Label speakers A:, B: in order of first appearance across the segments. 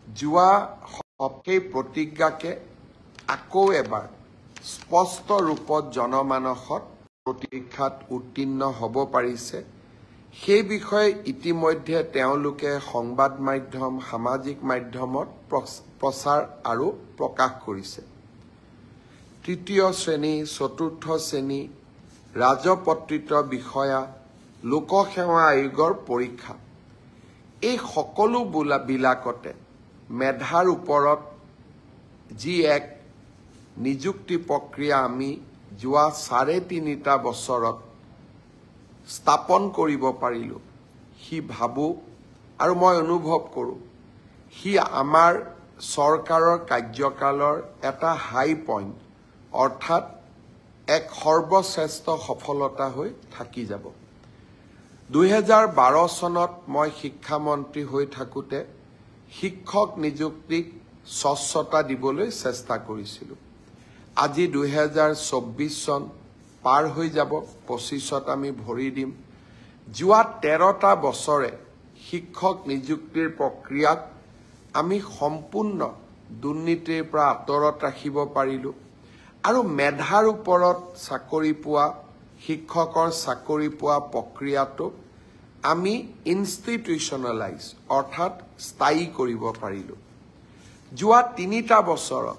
A: যোৱা সেই প্ৰতিজ্ঞাকে আকৌ এবাৰ স্পষ্ট ৰূপত জনমানসত পৰীক্ষাত উত্তীৰ্ণ হ'ব পাৰিছে সেই বিষয়ে ইতিমধ্যে তেওঁলোকে সংবাদ মাধ্যম সামাজিক মাধ্যমত প্ৰচাৰ আৰু প্ৰকাশ কৰিছে তৃতীয় শ্ৰেণী চতুৰ্থ শ্ৰেণী ৰাজপত্ৰিত বিষয়া লোকসেৱা আয়োগৰ পৰীক্ষা এই সকলো বিলাকতে মেধাৰ ওপৰত যি এক নিযুক্তি প্ৰক্ৰিয়া আমি যোৱা 3.5 বছৰত স্থাপন কৰিব পাৰিলো হি ভাবো আৰু মই অনুভৱ কৰো হি আমাৰ চৰকাৰৰ কাৰ্যকালৰ এটা হাই পইণ্ট অৰ্থাৎ এক সৰ্বশ্ৰেষ্ঠ সফলতা হৈ থাকি যাব 2012 চনত মই শিক্ষামন্ত্ৰী হৈ থাকোতে শিক্ষক নিযুক্তিক স্বচ্ছতা দিবলৈ চেষ্টা কৰিছিলো আজি 2024 চন পাৰ হৈ যাব 25ত আমি ভৰি দিম যোৱা 13টা বছৰে শিক্ষক নিযুক্তিৰ প্ৰক্ৰিয়াক আমি সম্পূৰ্ণ দুৰ্নীতিৰ পৰা আঁতৰত ৰাখিব পাৰিলো আৰু মেধাৰ ওপৰত চাকৰি পোৱা শিক্ষকৰ চাকৰি পোৱা প্ৰক্ৰিয়াটো আমি ইনষ্টিটিউচনেলাইজ অৰ্থাৎ স্থায়ী কৰিব পাৰিলো যোৱা 3টা বছৰত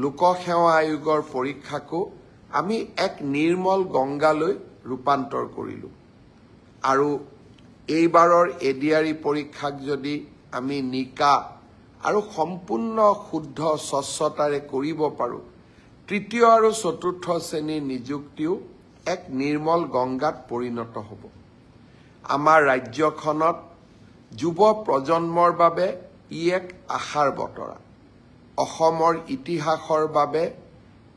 A: লোকসেৱা আয়োগৰ পৰীক্ষাকো আমি এক নিৰ্মল গংগালৈ ৰূপান্তৰ কৰিলো আৰু এইবাৰৰ এডিআৰই পৰীক্ষাক যদি আমি নিকা আৰু সম্পূৰ্ণ শুদ্ধ স্বচ্ছতাৰে কৰিব পাৰো তৃতীয় আৰু চতুৰ্থ শ্ৰেণীৰ নিযুক্তিও এক নিৰ্মল গংগাত পৰিণত হ'ব আমাৰ ৰাজ্যখনত যুৱ প্ৰজন্মৰ বাবে ই এক আশাৰ বতৰা অসমৰ ইতিহাসৰ বাবে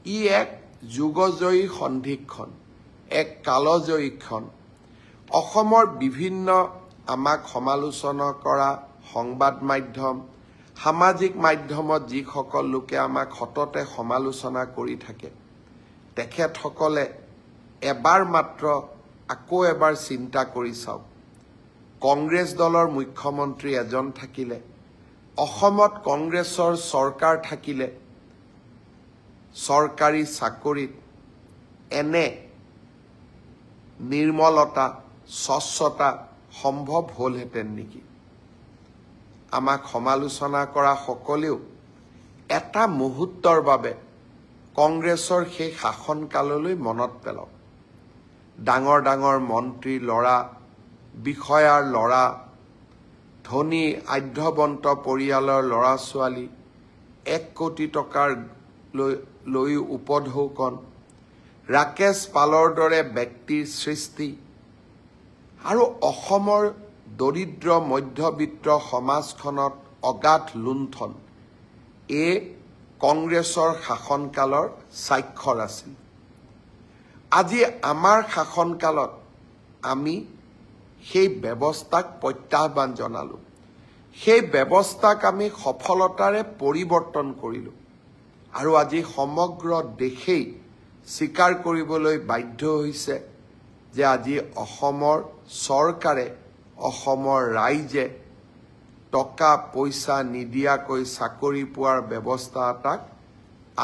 A: ই এক যুগজয়ী সন্ধিক্ষণ এক কালজয়ী ক্ষণ অসমৰ বিভিন্ন আমাক সমালোচনা কৰা সংবাদ মাধ্যম সামাজিক মাধ্যমত যিসকল লোকে আমাক সততে সমালোচনা কৰি থাকে তেখেতসকলে এবাৰ মাত্ৰ আকৌ এবাৰ চিন্তা কৰি চাওক কংগ্ৰেছ দলৰ মুখ্যমন্ত্ৰী এজন থাকিলে অসমত কংগ্ৰেছৰ চৰকাৰ থাকিলে চৰকাৰী চাকৰিত এনে নিৰ্মলতা স্বচ্ছতা সম্ভৱ হ'লহেঁতেন নেকি আমাক সমালোচনা কৰা সকলেও এটা মুহূৰ্তৰ বাবে কংগ্ৰেছৰ সেই শাসনকাললৈ মনত পেলাওক ডাঙৰ ডাঙৰ মন্ত্ৰীৰ ল'ৰা বিষয়াৰ ল'ৰা ধনী আধ্যবন্ত পৰিয়ালৰ ল'ৰা ছোৱালী 1 কোটি টকাৰ লৈ উপঢৌকন ৰাকেশ পালৰ দৰে ব্যক্তিৰ সৃষ্টি আৰু অসমৰ দৰিদ্ৰ মধ্যবিত্ত সমাজখনত অগাধ লুণ্ঠন এই কংগ্ৰেছৰ শাসনকালৰ স্বাক্ষৰ আছিল আজি আমাৰ শাসনকালত আমি সেই ব্যৱস্থাক প্ৰত্যাহ্বান জনালো সেই ব্যৱস্থাক আমি সফলতাৰে পৰিৱৰ্তন কৰিলো আৰু আজি সমগ্ৰ দেশেই স্বীকাৰ কৰিবলৈ বাধ্য হৈছে যে আজি অসমৰ চৰকাৰে অসমৰ ৰাইজে টকা পইচা নিদিয়াকৈ চাকৰি পোৱাৰ ব্যৱস্থা এটাক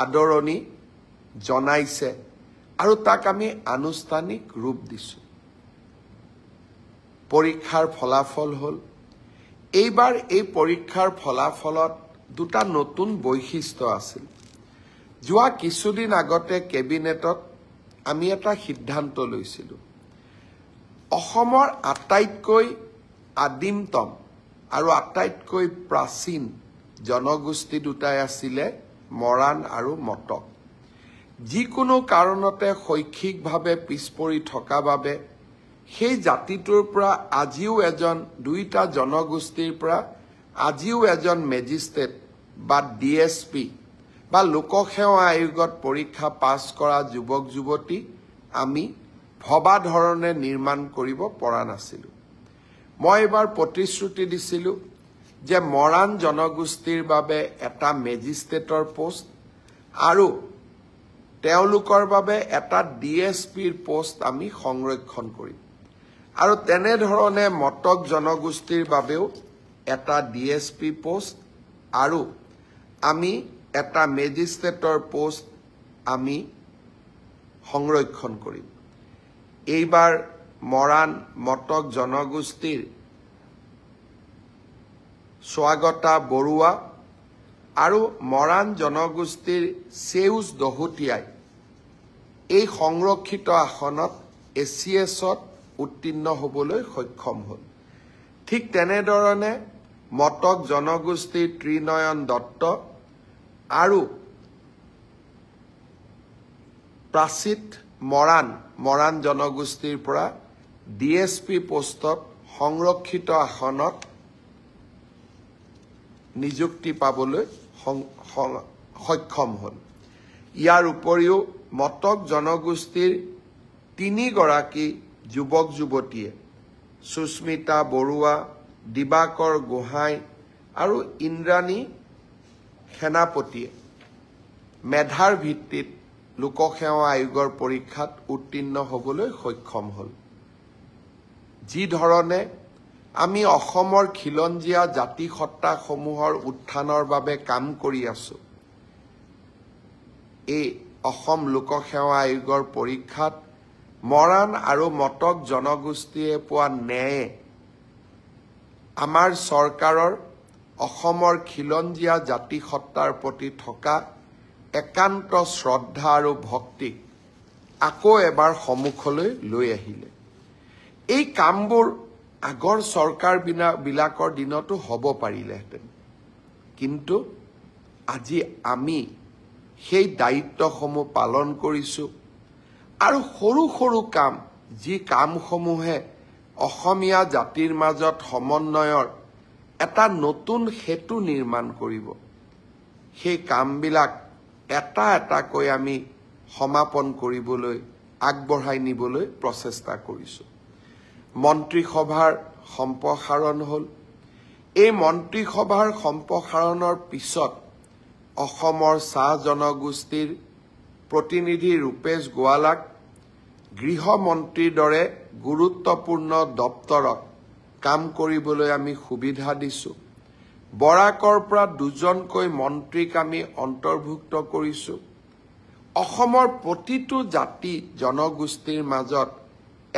A: আদৰণি জনাইছে আৰু তাক আমি আনুষ্ঠানিক ৰূপ দিছো পৰীক্ষাৰ ফলাফল হল এইবাৰ এই পৰীক্ষাৰ ফলাফলত দুটা নতুন বৈশিষ্ট্য আছিল যোৱা কিছুদিন আগতে কেবিনেটত আমি এটা সিদ্ধান্ত লৈছিলো অসমৰ আটাইতকৈ আদিমতম আৰু আটাইতকৈ প্ৰাচীন জনগোষ্ঠী দুটাই আছিলে মৰাণ আৰু মটক যিকোনো কাৰণতে শৈক্ষিকভাৱে পিছপৰি থকা বাবে সেই জাতিটোৰ পৰা আজিও এজন দুইটা জনগোষ্ঠীৰ পৰা আজিও এজন মেজিষ্ট্ৰেট বা ডিএছপি বা লোকসেৱা আয়োগত পৰীক্ষা পাছ কৰা যুৱক যুৱতী আমি ভবা ধৰণে নিৰ্মাণ কৰিব পৰা নাছিলো মই এবাৰ প্ৰতিশ্ৰুতি দিছিলো যে মৰাণ জনগোষ্ঠীৰ বাবে এটা মেজিষ্ট্ৰেটৰ পোষ্ট আৰু তেওঁলোকৰ বাবে এটা ডিএছপিৰ পোষ্ট আমি সংৰক্ষণ কৰিম আৰু তেনে ধৰণে মটক জনগোষ্ঠীৰ বাবেও এটা ডিএছপি পোষ্ট আৰু আমি এটা মেজিষ্ট্ৰেটৰ পোষ্ট আমি সংৰক্ষণ কৰিম। এইবাৰ মৰাণ মটক জনগোষ্ঠীৰ স্বাগতা বৰুৱা আৰু মৰাণ জনগোষ্ঠীৰ সেউজ দহোটীয়াই এই সংৰক্ষিত আসনত ACSত উত্তীৰ্ণ হ'বলৈ সক্ষম হ'ল। ঠিক তেনেধৰণে মটক জনগোষ্ঠীৰ ত্ৰিনয়ন দত্ত আৰু প্ৰাচিত মৰাণ জনগোষ্ঠীৰ পৰা DSP পোষ্টত সংৰক্ষিত আসনত নিযুক্তি পাবলৈ সক্ষম হ'ল। ইয়াৰ উপৰিও মটক জনগোষ্ঠীৰ 3 গৰাকী যুৱক যুৱতীয়ে সুস্মিতা বৰুৱা, দিবাকৰ গোহাঁই আৰু ইন্দ্ৰাণী সেনাপতিয়ে মেধাৰ ভিত্তিত লোকসেৱা আয়োগৰ পৰীক্ষাত উত্তীৰ্ণ হ'বলৈ সক্ষম হ'ল। যি ধৰণে আমি অসমৰ খিলঞ্জীয়া জাতি সত্তাসমূহৰ উত্থানৰ বাবে কাম কৰি আছো, এই অসম লোকসেৱা আয়োগৰ পৰীক্ষাত মৰাণ আৰু মটক জনগোষ্ঠীয়ে পোৱা ন্যায়ে আমাৰ চৰকাৰৰ অসমৰ খিলঞ্জীয়া জাতি সত্তাৰ প্ৰতি থকা একান্ত শ্ৰদ্ধা আৰু ভক্তিক আকৌ এবাৰ সন্মুখলৈ লৈ আহিলে। এই কামবোৰ আগৰ চৰকাৰ বিলাকৰ দিনতো হ'ব পাৰিলেহেঁতেন, কিন্তু আজি আমি সেই দায়িত্বসমূহ পালন কৰিছোঁ আৰু সৰু সৰু কাম, যি কামসমূহে অসমীয়া জাতিৰ মাজত সমন্বয়ৰ এটা নতুন সেতু নিৰ্মাণ কৰিব, সেই কামবিলাক এটা এটাকৈ আমি সমাপন কৰিবলৈ আগবঢ়াই নিবলৈ প্ৰচেষ্টা কৰিছোঁ। মন্ত্ৰীসভাৰ সম্প্ৰসাৰণ হ'ল। এই মন্ত্ৰীসভাৰ সম্প্ৰসাৰণৰ পিছত অসমৰ চাহ জনগোষ্ঠীৰ প্ৰতিনিধি ৰূপেশ গোৱালাক গৃহমন্ত্ৰীৰ দৰে গুৰুত্বপূৰ্ণ দপ্তৰত কাম কৰিবলৈ আমি সুবিধা দিছোঁ। বৰাকৰ পৰা 2জনকৈ মন্ত্ৰীক আমি অন্তৰ্ভুক্ত কৰিছোঁ। অসমৰ প্ৰতিটো জাতি জনগোষ্ঠীৰ মাজত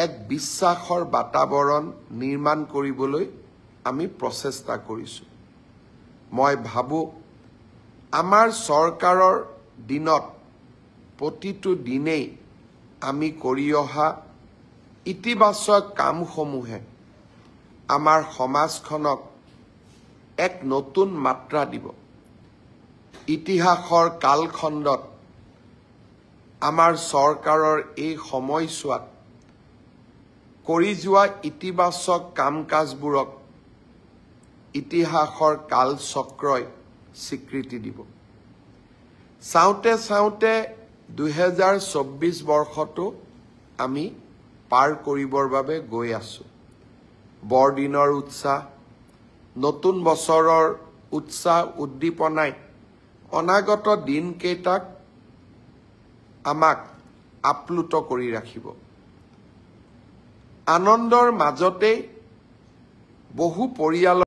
A: এক বিশ্বাসৰ বাতাবৰণ নিৰ্মাণ কৰিবলৈ আমি প্ৰচেষ্টা কৰিছোঁ। মই ভাবোঁ আমাৰ চৰকাৰৰ দিনত প্ৰতিটো দিনেই আমি কৰি অহা ইতিবাচক কামসমূহে আমাৰ সমাজখনক এক নতুন মাত্ৰা দিব। ইতিহাসৰ কালখণ্ডত আমাৰ চৰকাৰৰ এই সময়ছোৱাত কৰি যোৱা ইতিবাচক কাম কাজবোৰক ইতিহাসৰ কালচক্ৰই স্বীকৃতি দিব। চাওঁতে চাওঁতে 2024 বৰ্ষটো আমি পাৰ কৰিবৰ বাবে গৈ আছোঁ। বৰদিনৰ উৎসাহ, নতুন বছৰৰ উৎসাহ উদ্দীপনাই অনাগত দিনকেইটাক আমাক আপ্লুত কৰি ৰাখিব। আনন্দৰ মাজতেই বহু পৰিয়ালৰ